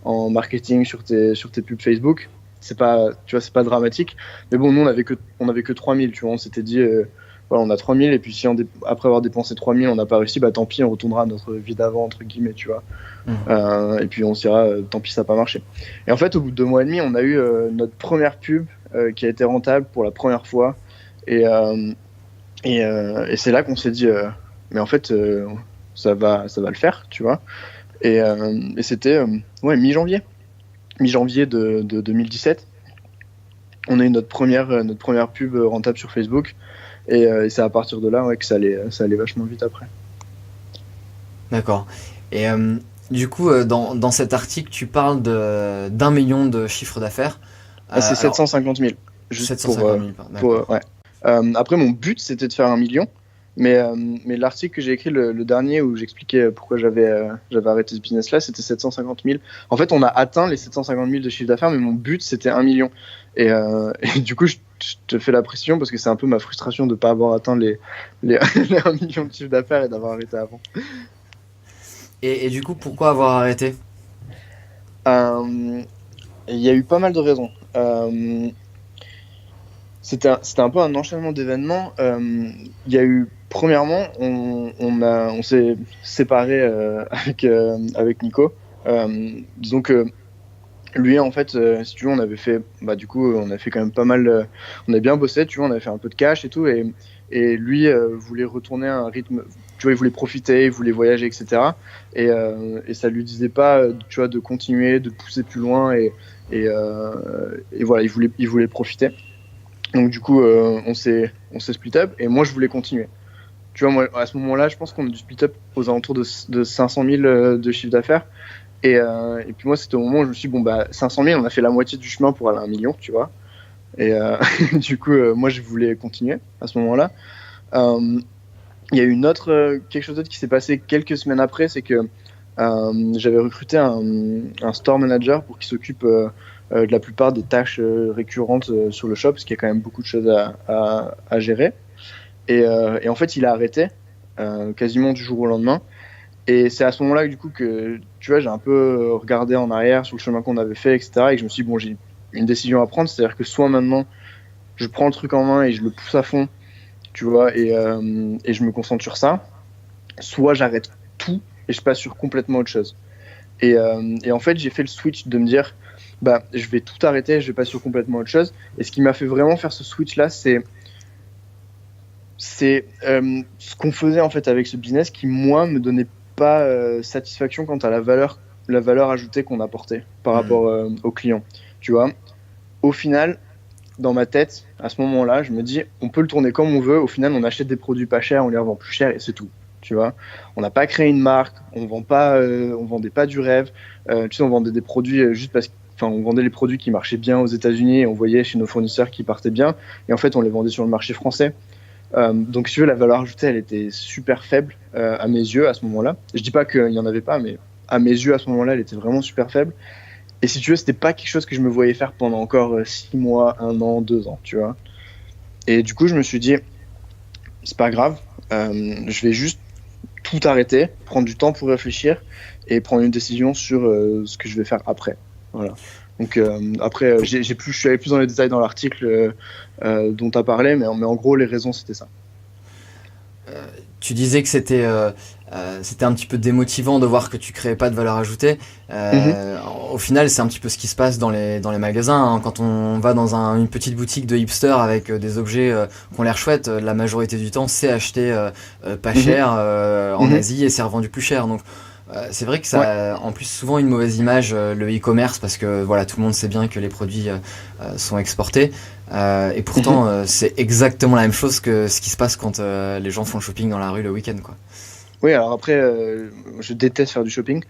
en marketing sur tes pubs Facebook. C'est pas, tu vois, c'est pas dramatique. Mais bon, nous, on avait que 3000, tu vois. On s'était dit, voilà, on a 3000, et puis si après avoir dépensé 3000, on n'a pas réussi, bah tant pis, on retournera à notre vie d'avant, entre guillemets, tu vois. Et puis on se dira, tant pis, ça n'a pas marché. Et en fait, au bout de 2 mois et demi, on a eu notre première pub qui a été rentable pour la première fois. Et c'est là qu'on s'est dit, mais en fait, ça va le faire, tu vois. Et c'était ouais, mi-janvier de 2017. On a eu notre première pub rentable sur Facebook. Et c'est à partir de là, ouais, que ça allait vachement vite après. D'accord. Et du coup, dans cet article, tu parles d'1 million de chiffre d'affaires. C'est 750 000. Juste 750 000, ouais. Après, mon but, c'était de faire 1 million. Mais l'article que j'ai écrit, le dernier, où j'expliquais pourquoi j'avais arrêté ce business-là, c'était 750 000. En fait, on a atteint les 750 000 de chiffre d'affaires, mais mon but, c'était 1 million. Et du coup, je te fais la pression parce que c'est un peu ma frustration de ne pas avoir atteint les 1 million de chiffre d'affaires et d'avoir arrêté avant. Et du coup, pourquoi avoir arrêté? Il y a eu pas mal de raisons. C'était un peu un enchaînement d'événements. Il y a eu, premièrement, on s'est séparés avec Nico. Disons que lui, en fait, si tu veux, on avait fait, du coup, on a fait quand même pas mal. On a bien bossé, tu vois, on avait fait un peu de cash et tout, et lui voulait retourner à un rythme. Tu vois, il voulait profiter, il voulait voyager, etc. Et ça lui disait pas, tu vois, de continuer, de pousser plus loin, et voilà, il voulait profiter. Donc du coup, on s'est split up, et moi je voulais continuer. Tu vois, moi à ce moment-là, je pense qu'on a dû split up aux alentours de 500 000 de chiffre d'affaires. Et puis moi, c'était au moment où je me suis dit, 500 000, on a fait la moitié du chemin pour aller à 1 million, tu vois. Et du coup, moi je voulais continuer à ce moment-là. Il y a eu quelque chose d'autre qui s'est passé quelques semaines après, c'est que j'avais recruté un store manager pour qu'il s'occupe de la plupart des tâches récurrentes sur le shop, parce qu'il y a quand même beaucoup de choses à gérer. Et en fait, il a arrêté quasiment du jour au lendemain. Et c'est à ce moment-là, du coup, que tu vois, j'ai un peu regardé en arrière sur le chemin qu'on avait fait, etc. Et que je me suis dit, j'ai une décision à prendre, c'est-à-dire que soit maintenant, je prends le truc en main et je le pousse à fond, tu vois, et je me concentre sur ça. soit j'arrête tout et je passe sur complètement autre chose. Et en fait, j'ai fait le switch de me dire, bah, je vais tout arrêter, je vais passer sur complètement autre chose. Et ce qui m'a fait vraiment faire ce switch-là, c'est ce qu'on faisait en fait avec ce business qui, moi, me donnait pas satisfaction quant à la valeur ajoutée qu'on apportait par rapport aux clients. Tu vois, au final, dans ma tête, à ce moment-là, je me dis, on peut le tourner comme on veut. Au final, on achète des produits pas chers, on les revend plus cher et c'est tout. Tu vois, on n'a pas créé une marque, on vendait pas du rêve. Tu sais, on vendait des produits juste parce on vendait les produits qui marchaient bien aux États-Unis et on voyait chez nos fournisseurs qui partaient bien. Et en fait, on les vendait sur le marché français. Donc, si tu veux, la valeur ajoutée, elle était super faible à mes yeux à ce moment-là. Je dis pas qu'il y en avait pas, mais à mes yeux à ce moment-là, elle était vraiment super faible. Et si tu veux, c'était pas quelque chose que je me voyais faire pendant encore 6 mois, 1 an, 2 ans, tu vois. Et du coup, je me suis dit, c'est pas grave, je vais juste tout arrêter, prendre du temps pour réfléchir et prendre une décision sur ce que je vais faire après. Voilà. Donc après, je suis allé plus dans les détails dans l'article dont tu as parlé, mais en gros, les raisons, c'était ça. Tu disais que c'était un petit peu démotivant de voir que tu créais pas de valeur ajoutée. Au final, c'est un petit peu ce qui se passe dans les magasins. Hein. Quand on va dans une petite boutique de hipster avec des objets qui ont l'air chouettes, la majorité du temps, c'est acheté pas cher en Asie et c'est revendu plus cher. Donc c'est vrai que ça a en plus souvent une mauvaise image le e-commerce parce que voilà, tout le monde sait bien que les produits sont exportés et pourtant c'est exactement la même chose que ce qui se passe quand les gens font le shopping dans la rue le week-end, quoi. Oui, alors après, je déteste faire du shopping.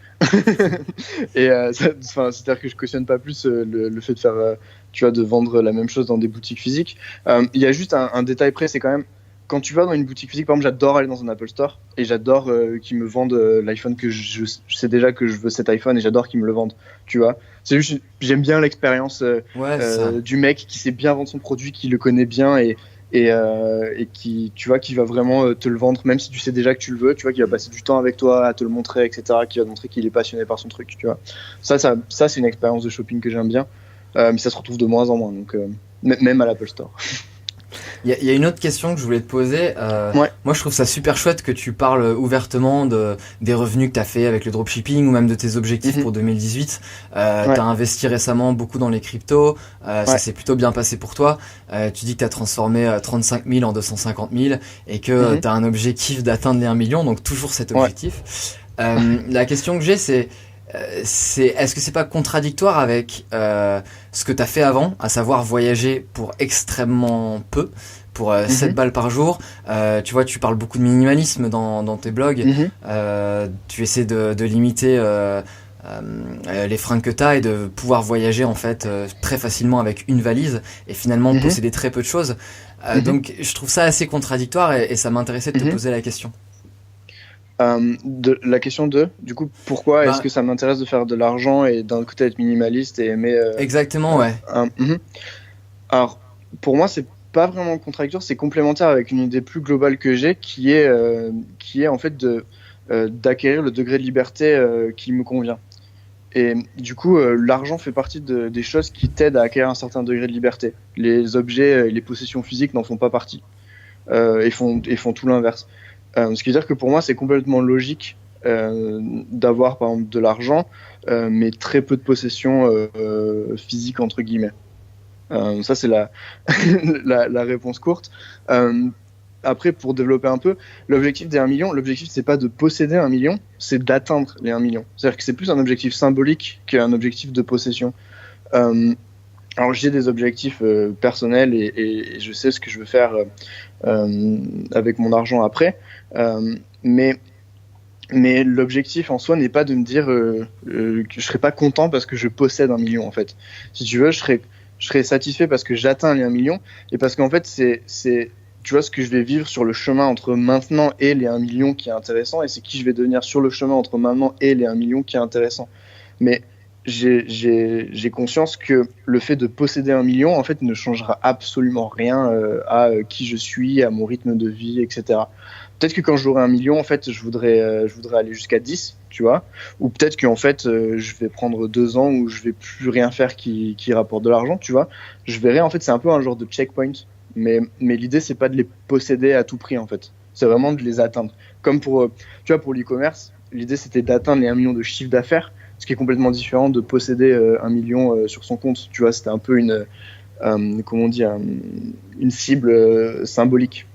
Et c'est-à-dire que je cautionne pas plus le fait de faire, tu vois, de vendre la même chose dans des boutiques physiques. Il y a juste un détail près, c'est quand même, quand tu vas dans une boutique physique, par exemple, j'adore aller dans un Apple Store et j'adore qu'ils me vendent l'iPhone que je sais déjà que je veux cet iPhone et j'adore qu'ils me le vendent, tu vois. C'est juste, j'aime bien l'expérience du mec qui sait bien vendre son produit, qui le connaît bien et qui, tu vois, qui va vraiment te le vendre, même si tu sais déjà que tu le veux, tu vois, qui va passer du temps avec toi à te le montrer, etc., qui va te montrer qu'il est passionné par son truc, tu vois. Ça c'est une expérience de shopping que j'aime bien, mais ça se retrouve de moins en moins, donc même à l'Apple Store. Il y a une autre question que je voulais te poser. Moi, je trouve ça super chouette que tu parles ouvertement des revenus que tu as fait avec le dropshipping ou même de tes objectifs pour 2018. Tu as investi récemment beaucoup dans les cryptos. Ça s'est plutôt bien passé pour toi. Tu dis que tu as transformé 35 000 en 250 000 et que tu as un objectif d'atteindre les 1 million, donc toujours cet objectif. La question que j'ai, c'est est-ce que c'est pas contradictoire avec ce que t'as fait avant, à savoir voyager pour extrêmement peu, pour 7 balles par jour. Tu vois, tu parles beaucoup de minimalisme dans tes blogs. Tu essaies de limiter les fringues que t'as et de pouvoir voyager en fait très facilement avec une valise et finalement posséder très peu de choses. Donc je trouve ça assez contradictoire et ça m'intéressait de te poser la question. La question du coup, pourquoi est-ce que ça m'intéresse de faire de l'argent et d'un côté être minimaliste et aimer... Exactement, ouais. Alors, pour moi, c'est pas vraiment contradictoire, c'est complémentaire avec une idée plus globale que j'ai, qui est en fait d'acquérir le degré de liberté qui me convient. Et du coup, l'argent fait partie des choses qui t'aident à acquérir un certain degré de liberté. Les objets et les possessions physiques n'en font pas partie et font tout l'inverse. Ce qui veut dire que pour moi, c'est complètement logique d'avoir, par exemple, de l'argent, mais très peu de possessions physiques, entre guillemets. Ça, c'est la réponse courte. Après, pour développer un peu, l'objectif des 1 million, l'objectif, c'est pas de posséder 1 million, c'est d'atteindre les 1 million. C'est-à-dire que c'est plus un objectif symbolique qu'un objectif de possession. Alors, j'ai des objectifs personnels et je sais ce que je veux faire avec mon argent après. Mais l'objectif en soi n'est pas de me dire que je serai pas content parce que je possède 1 million, en fait. Si tu veux, je serai satisfait parce que j'atteins les 1 million et parce qu'en fait, c'est tu vois, ce que je vais vivre sur le chemin entre maintenant et les 1 million qui est intéressant, et c'est qui je vais devenir sur le chemin entre maintenant et les 1 million qui est intéressant. Mais j'ai conscience que le fait de posséder 1 million, en fait, ne changera absolument rien à qui je suis, à mon rythme de vie, etc. Peut-être que quand j'aurai 1 million, en fait, je voudrais aller jusqu'à 10, tu vois. Ou peut-être qu'en fait, je vais prendre 2 ans où je vais plus rien faire qui rapporte de l'argent, tu vois. Je verrai, en fait, c'est un peu un genre de checkpoint. Mais l'idée, c'est pas de les posséder à tout prix, en fait. c'est vraiment de les atteindre. Comme pour, tu vois, pour l'e-commerce, l'idée c'était d'atteindre les 1 million de chiffre d'affaires, ce qui est complètement différent de posséder 1 million sur son compte. Tu vois, c'était un peu comment on dit, une cible symbolique.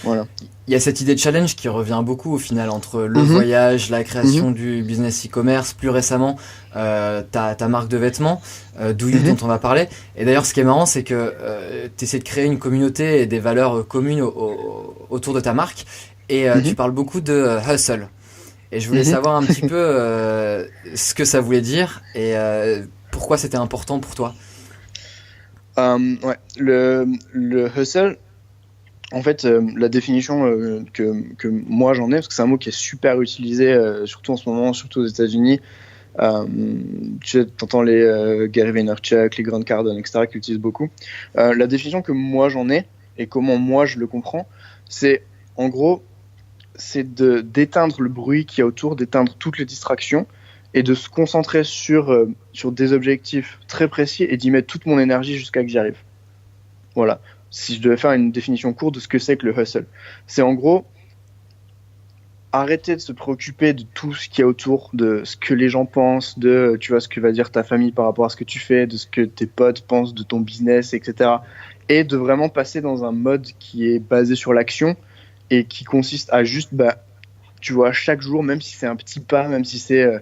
Voilà. Il y a cette idée de challenge qui revient beaucoup au final entre le voyage, la création du business e-commerce, plus récemment ta marque de vêtements, Douyu dont on va parler. Et d'ailleurs, ce qui est marrant, c'est que tu essaies de créer une communauté et des valeurs communes autour de ta marque. Et tu parles beaucoup de hustle. Et je voulais savoir un petit peu ce que ça voulait dire et pourquoi c'était important pour toi. Ouais, le hustle, en fait, la définition que moi j'en ai, parce que c'est un mot qui est super utilisé, surtout en ce moment, surtout aux États-Unis. Tu entends les Gary Vaynerchuk, les Grant Cardone, etc., qui l'utilisent beaucoup. La définition que moi j'en ai et comment moi je le comprends, c'est en gros, c'est d'éteindre le bruit qu'il y a autour, d'éteindre toutes les distractions et de se concentrer sur des objectifs très précis et d'y mettre toute mon énergie jusqu'à que j'y arrive. Voilà. Si je devais faire une définition courte de ce que c'est que le hustle, c'est en gros arrêter de se préoccuper de tout ce qu'il y a autour, de ce que les gens pensent, de tu vois, ce que va dire ta famille par rapport à ce que tu fais, de ce que tes potes pensent de ton business, etc. Et de vraiment passer dans un mode qui est basé sur l'action et qui consiste à juste, tu vois, chaque jour, même si c'est un petit pas, même si c'est,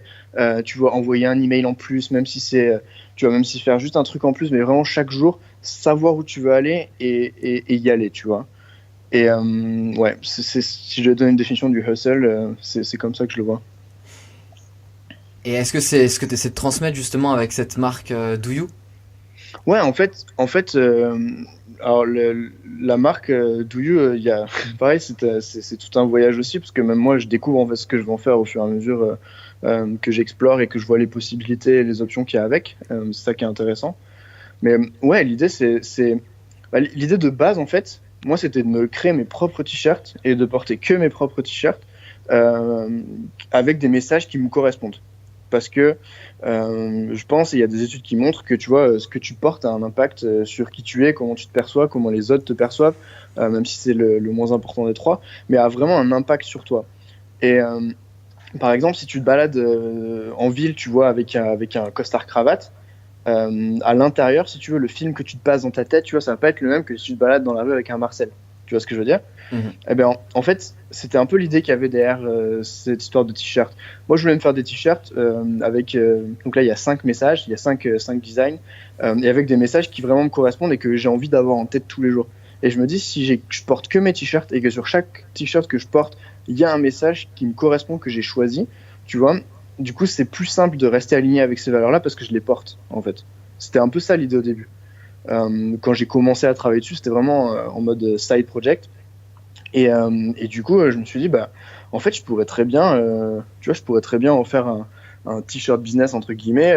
tu vois, envoyer un email en plus, même si c'est, tu vois, même si faire juste un truc en plus, mais vraiment chaque jour, savoir où tu veux aller et y aller, tu vois. Et ouais, si je donne une définition du hustle, c'est comme ça que je le vois. Et est-ce que c'est ce que tu essaies de transmettre justement avec cette marque Douyu ? Ouais, en fait, alors la marque Douyu, il y a pareil, c'est tout un voyage aussi, parce que même moi, je découvre en fait ce que je vais en faire au fur et à mesure que j'explore et que je vois les possibilités et les options qu'il y a avec. C'est ça qui est intéressant. Mais ouais, l'idée l'idée de base en fait, moi, c'était de me créer mes propres t-shirts et de porter que mes propres t-shirts avec des messages qui me correspondent. Parce que je pense, et il y a des études qui montrent que tu vois, ce que tu portes a un impact sur qui tu es, comment tu te perçois, comment les autres te perçoivent, même si c'est le moins important des trois, mais a vraiment un impact sur toi. Et par exemple, si tu te balades en ville, tu vois, avec un costard-cravate, à l'intérieur, si tu veux, le film que tu te passes dans ta tête, tu vois, ça va pas être le même que si tu te balades dans la rue avec un Marcel. Tu vois ce que je veux dire ? Eh ben, en fait, c'était un peu l'idée qu'il y avait derrière cette histoire de t-shirt. Moi, je voulais me faire des t-shirts avec... donc là, il y a 5 messages, il y a 5 designs, et avec des messages qui vraiment me correspondent et que j'ai envie d'avoir en tête tous les jours. Et je me dis, si je porte que mes t-shirts et que sur chaque t-shirt que je porte, il y a un message qui me correspond, que j'ai choisi, tu vois, du coup, c'est plus simple de rester aligné avec ces valeurs-là parce que je les porte, en fait. C'était un peu ça l'idée au début. Quand j'ai commencé à travailler dessus, c'était vraiment en mode side project. Et du coup, je me suis dit, en fait, je pourrais très bien en faire un t-shirt business, entre guillemets.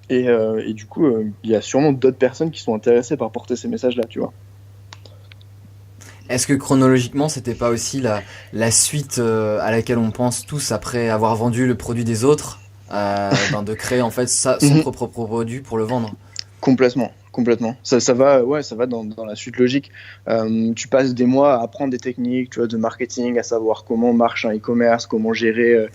Et du coup, il y a sûrement d'autres personnes qui sont intéressées par porter ces messages-là, tu vois. Est-ce que chronologiquement, c'était pas aussi la suite à laquelle on pense tous après avoir vendu le produit des autres, de créer en fait son propre produit pour le vendre ? Complètement. Ça va dans la suite logique. Tu passes des mois à apprendre des techniques, tu vois, de marketing, à savoir comment marche un e-commerce, comment gérer,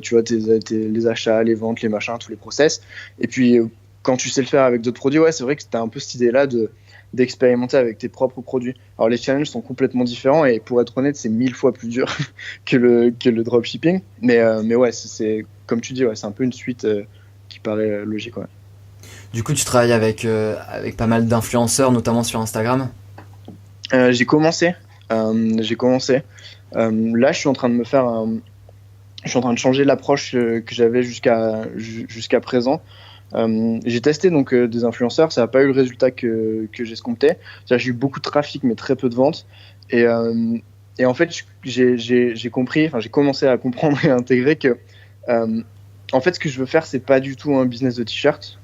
tu vois, les achats, les ventes, les machins, tous les process. Et puis, quand tu sais le faire avec d'autres produits, ouais, c'est vrai que tu as un peu cette idée-là d'expérimenter avec tes propres produits. Alors, les challenges sont complètement différents et pour être honnête, c'est 1000 fois plus dur que le dropshipping. Mais ouais, c'est comme tu dis, ouais, c'est un peu une suite qui paraît logique, ouais. Du coup, tu travailles avec pas mal d'influenceurs, notamment sur Instagram ? J'ai commencé. Là, je suis en train de je suis en train de changer l'approche que j'avais jusqu'à présent. J'ai testé donc des influenceurs, ça n'a pas eu le résultat que j'escomptais. J'ai eu beaucoup de trafic, mais très peu de ventes. Et en fait, j'ai commencé à comprendre et à intégrer que, en fait, ce que je veux faire, c'est pas du tout un business de t-shirt.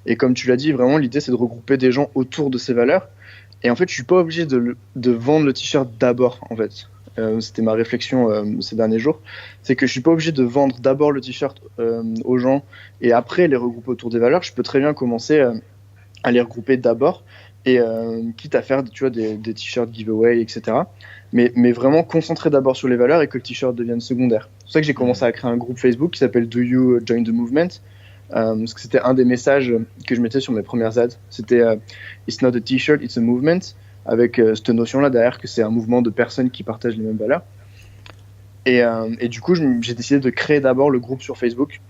Et comme tu l'as dit, vraiment, l'idée, c'est de regrouper des gens autour de ces valeurs. Et en fait, je suis pas obligé de vendre le t-shirt d'abord, en fait. C'était ma réflexion ces derniers jours. C'est que je suis pas obligé de vendre d'abord le t-shirt aux gens et après les regrouper autour des valeurs. Je peux très bien commencer à les regrouper d'abord et quitte à faire, tu vois, des t-shirts giveaway, etc. Mais vraiment concentrer d'abord sur les valeurs et que le t-shirt devienne secondaire. C'est pour ça que j'ai commencé à créer un groupe Facebook qui s'appelle Do You Join the Movement, parce que c'était un des messages que je mettais sur mes premières ads. C'était It's not a t-shirt, it's a movement, avec cette notion-là derrière que c'est un mouvement de personnes qui partagent les mêmes valeurs. Et du coup, j'ai décidé de créer d'abord le groupe sur Facebook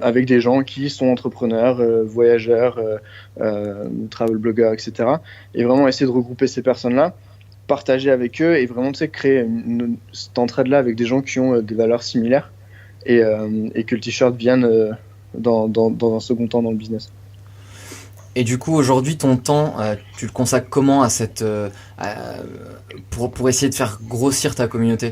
avec des gens qui sont entrepreneurs, voyageurs, travel bloggers, etc. Et vraiment essayer de regrouper ces personnes-là, partager avec eux et vraiment créer cette entraide-là avec des gens qui ont des valeurs similaires et que le t-shirt vienne dans un second temps dans le business. Et du coup, aujourd'hui, ton temps, tu le consacres comment à pour essayer de faire grossir ta communauté?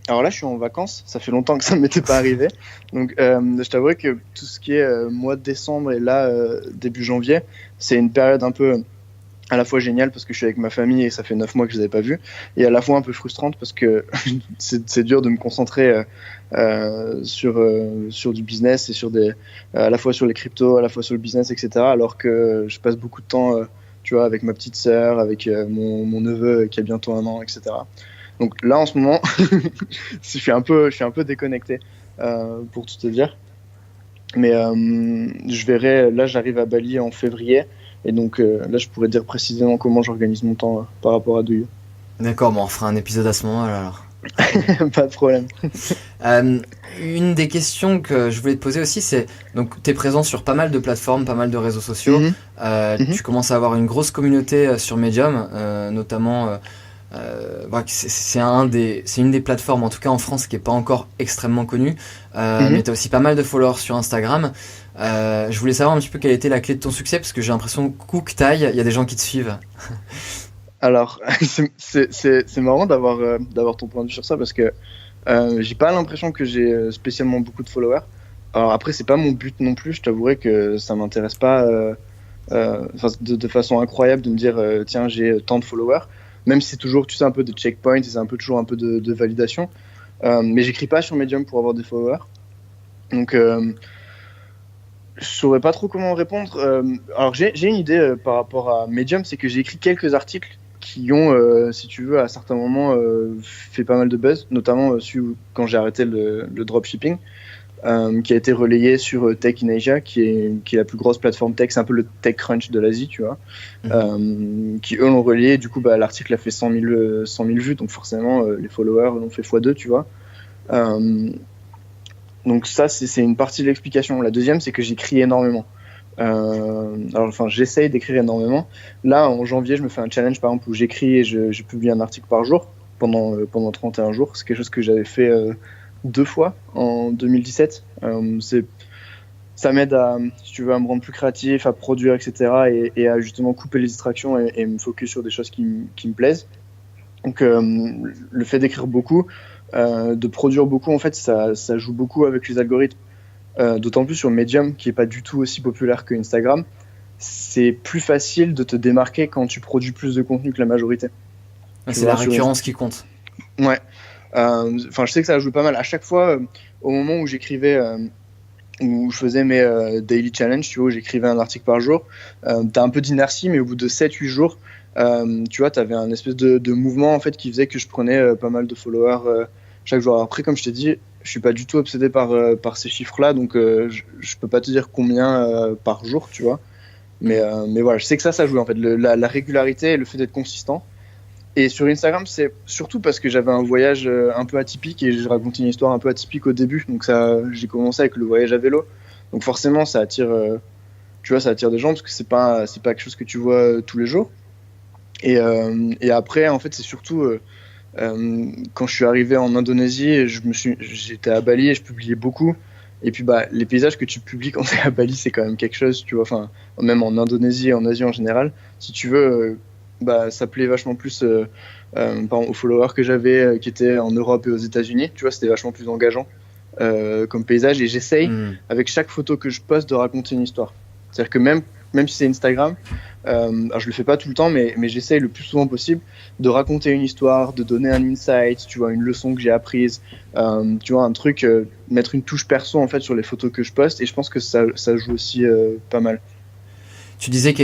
Alors là, je suis en vacances. Ça fait longtemps que ça ne m'était pas arrivé. Donc, je t'avoue que tout ce qui est mois de décembre et là, début janvier, c'est une période un peu à la fois géniale parce que je suis avec ma famille et ça fait 9 mois que je ne les avais pas vus, et à la fois un peu frustrante parce que c'est dur de me concentrer sur du business et à la fois sur les cryptos, à la fois sur le business, etc. Alors que je passe beaucoup de temps tu vois, avec ma petite sœur, avec mon neveu qui a bientôt 1 an, etc. Donc là, en ce moment, je suis un peu déconnecté, pour tout te dire. Mais je verrai, là j'arrive à Bali en février, et donc là je pourrais dire précisément comment j'organise mon temps par rapport à Do You. D'accord, bon, on fera un épisode à ce moment-là alors. Pas de problème. Une des questions que je voulais te poser aussi, c'est, donc tu es présent sur pas mal de plateformes, pas mal de réseaux sociaux, tu commences à avoir une grosse communauté sur Medium, notamment... c'est une des plateformes, en tout cas en France, qui est pas encore extrêmement connue, mais tu as aussi pas mal de followers sur Instagram. Je voulais savoir un petit peu quelle était la clé de ton succès, parce que j'ai l'impression que taille, il y a des gens qui te suivent. Alors, c'est marrant d'avoir ton point de vue sur ça, parce que j'ai pas l'impression que j'ai spécialement beaucoup de followers. Alors après, c'est pas mon but non plus, je t'avouerai que ça m'intéresse pas de façon incroyable de me dire tiens, j'ai tant de followers, même si c'est toujours, tu sais, un peu de checkpoint et c'est toujours un peu de validation. Mais j'écris pas sur Medium pour avoir des followers. Donc, je saurais pas trop comment répondre. Alors, j'ai une idée par rapport à Medium, c'est que j'ai écrit quelques articles qui ont, si tu veux, à certains moments fait pas mal de buzz, notamment quand j'ai arrêté le dropshipping, qui a été relayé sur Tech in Asia, qui est la plus grosse plateforme tech, c'est un peu le TechCrunch de l'Asie, tu vois, qui eux l'ont relayé. Du coup, l'article a fait 100 000 vues, donc forcément les followers l'ont fait x2, tu vois. Donc ça, c'est une partie de l'explication. La deuxième, c'est que j'écris énormément. J'essaye d'écrire énormément. Là, en janvier, je me fais un challenge, par exemple, où j'écris et je publie un article par jour pendant 31 jours. C'est quelque chose que j'avais fait 2 fois en 2017. Ça m'aide à me rendre plus créatif, à produire, etc. et à justement couper les distractions et me focus sur des choses qui me plaisent. Donc le fait d'écrire beaucoup, de produire beaucoup, en fait, ça joue beaucoup avec les algorithmes. D'autant plus sur Medium, qui est pas du tout aussi populaire que Instagram. C'est plus facile de te démarquer quand tu produis plus de contenu que la majorité. C'est la récurrence qui compte. Ouais. Je sais que ça a joué pas mal. À chaque fois, au moment où j'écrivais, où je faisais mes daily challenge, tu vois, où j'écrivais un article par jour, t'as un peu d'inertie, mais au bout de 7-8 jours, tu vois, t'avais un espèce de mouvement en fait qui faisait que je prenais pas mal de followers chaque jour. Après, comme je t'ai dit, je suis pas du tout obsédé par ces chiffres-là, donc je peux pas te dire combien par jour, tu vois. Mais voilà, je sais que ça joue en fait, la régularité et le fait d'être consistant. Et sur Instagram, c'est surtout parce que j'avais un voyage un peu atypique et je racontais une histoire un peu atypique au début. Donc j'ai commencé avec le voyage à vélo. Donc forcément, ça attire, tu vois, ça attire des gens parce que c'est pas quelque chose que tu vois tous les jours. Et après, en fait, c'est surtout quand je suis arrivé en Indonésie, j'étais à Bali et je publiais beaucoup. Et puis les paysages que tu publies quand t'es à Bali, c'est quand même quelque chose, tu vois. Enfin, même en Indonésie et en Asie en général, si tu veux. Ça plaît vachement plus par exemple, aux followers que j'avais qui étaient en Europe et aux États-Unis. Tu vois, c'était vachement plus engageant comme paysage. Et j'essaye, avec chaque photo que je poste, de raconter une histoire. C'est-à-dire que même si c'est Instagram, alors je le fais pas tout le temps, mais j'essaye le plus souvent possible de raconter une histoire, de donner un insight, tu vois, une leçon que j'ai apprise, tu vois, un truc, mettre une touche perso en fait sur les photos que je poste. Et je pense que ça joue aussi pas mal. Tu disais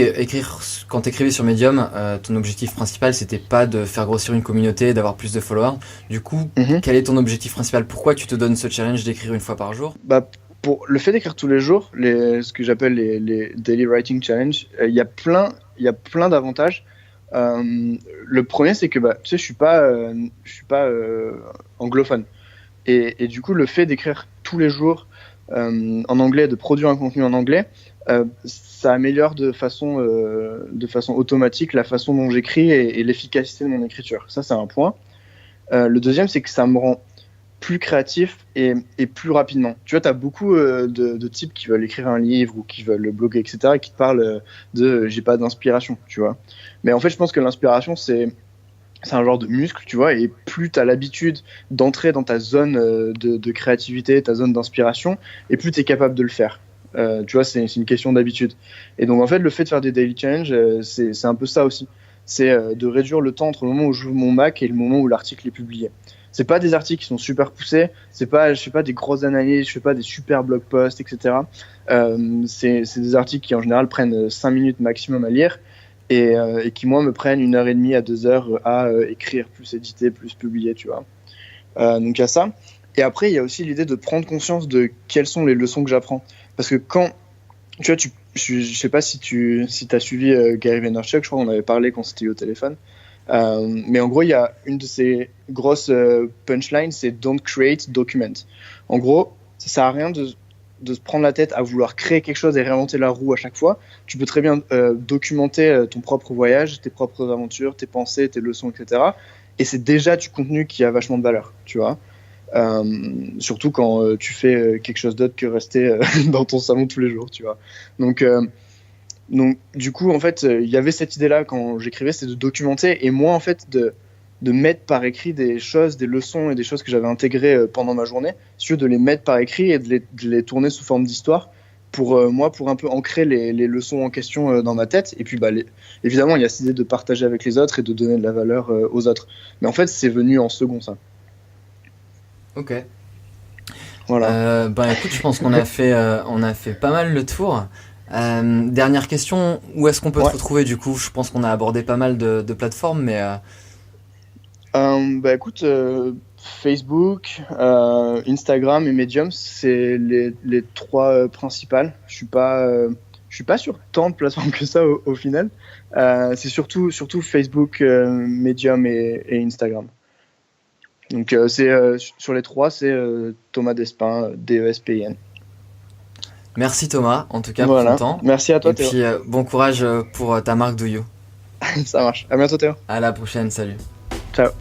quand t'écrivais sur Medium, ton objectif principal c'était pas de faire grossir une communauté, d'avoir plus de followers. Du coup, quel est ton objectif principal? Pourquoi tu te donnes ce challenge d'écrire une fois par jour? Bah, pour le fait d'écrire tous les jours, ce que j'appelle les Daily Writing Challenge, il y a plein d'avantages. Le premier, c'est que tu sais, je suis pas anglophone. Et du coup, le fait d'écrire tous les jours en anglais, de produire un contenu en anglais, ça améliore de façon automatique la façon dont j'écris et l'efficacité de mon écriture. Ça, c'est un point. Le deuxième, c'est que ça me rend plus créatif et plus rapidement. Tu vois, tu as beaucoup de types qui veulent écrire un livre ou qui veulent bloguer, etc., et qui te parlent de j'ai pas d'inspiration, tu vois. Mais en fait, je pense que l'inspiration, c'est un genre de muscle, tu vois, et plus tu as l'habitude d'entrer dans ta zone de créativité, ta zone d'inspiration, et plus tu es capable de le faire. Tu vois, c'est une question d'habitude. Et donc, en fait, le fait de faire des daily challenges, c'est un peu ça aussi. C'est de réduire le temps entre le moment où j'ouvre mon Mac et le moment où l'article est publié. C'est pas des articles qui sont super poussés, je fais pas des grosses analyses, je fais pas des super blog posts, etc. C'est des articles qui en général prennent 5 minutes maximum à lire et qui moi me prennent 1h30 à 2h à écrire, plus éditer, plus publier, tu vois. Donc il y a ça. Et après il y a aussi l'idée de prendre conscience de quelles sont les leçons que j'apprends. Parce que quand, tu vois, je sais pas si t'as suivi Gary Vaynerchuk, je crois qu'on avait parlé quand c'était au téléphone. Mais en gros, il y a une de ces grosses punchlines, c'est don't create, document. En gros, ça sert à rien de se prendre la tête à vouloir créer quelque chose et réinventer la roue à chaque fois. Tu peux très bien documenter ton propre voyage, tes propres aventures, tes pensées, tes leçons, etc. Et c'est déjà du contenu qui a vachement de valeur, tu vois. Surtout quand tu fais quelque chose d'autre que rester dans ton salon tous les jours, tu vois. Donc du coup, en fait, il y avait cette idée-là quand j'écrivais, c'est de documenter et moi, en fait, de mettre par écrit des choses, des leçons et des choses que j'avais intégrées pendant ma journée, si de les mettre par écrit et de les tourner sous forme d'histoire pour moi, pour un peu ancrer les leçons en question dans ma tête. Et puis, évidemment, il y a cette idée de partager avec les autres et de donner de la valeur aux autres. Mais en fait, c'est venu en second, ça. Ok. Voilà. Écoute, je pense qu'on a fait pas mal le tour. Dernière question, où est-ce qu'on peut te retrouver du coup? Je pense qu'on a abordé pas mal de plateformes, mais écoute, Facebook, Instagram et Medium, c'est les trois principales. Je suis pas sur tant de plateformes que ça au final. C'est surtout Facebook, Medium et Instagram. Donc sur les trois, c'est Thomas Despin, DESPIN. Merci Thomas, en tout cas pour ton temps. Merci à toi et Théo. Puis bon courage pour ta marque Do You. Ça marche. À bientôt Théo. À la prochaine, salut. Ciao.